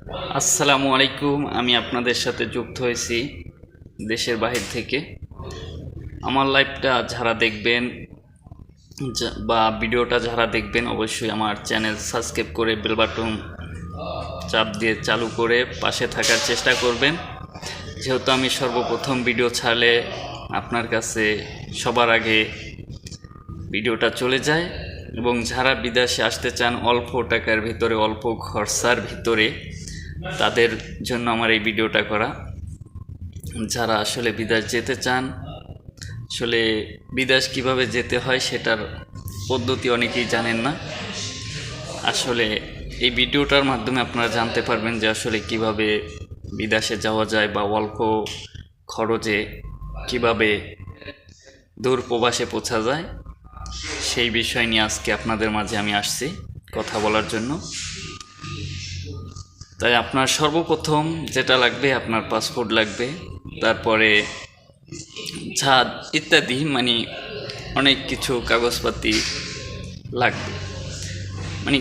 আসসালামু আলাইকুম। আমি আপনাদের সাথে যুক্ত হয়েছি দেশের বাহির থেকে। আমার লাইভটা যারা দেখবেন বা ভিডিওটা যারা দেখবেন অবশ্যই আমার চ্যানেল সাবস্ক্রাইব করে বেল বাটন চাপ দিয়ে চালু করে পাশে থাকার চেষ্টা করবেন, যেহেতু আমি সর্বপ্রথম ভিডিও ছাড়লে আপনার কাছে সবার আগে ভিডিওটা চলে যায়। এবং যারা বিদেশে আসতে চান অল্প টাকার ভিতরে, অল্প খরচার ভিতরে, তাদের জন্য আমার এই ভিডিওটা করা। যারা আসলে বিদেশ যেতে চান, আসলে বিদেশ কিভাবে যেতে হয় সেটার পদ্ধতি অনেকেই জানেন না। আসলে এই ভিডিওটার মাধ্যমে আপনারা জানতে পারবেন যে আসলে কিভাবে বিদেশে যাওয়া যায় বা অল্প খরচে কিভাবে দূর প্রবাসে পৌঁছা যায়, সেই বিষয় নিয়ে আজকে আপনাদের মাঝে আমি আসছি কথা বলার জন্য। তাই আপনার সর্বপ্রথম যেটা লাগবে, আপনার পাসপোর্ট লাগবে, তারপরে ছাদ ইত্যাদি, মানে অনেক কিছু কাগজপাতি লাগবে। মানে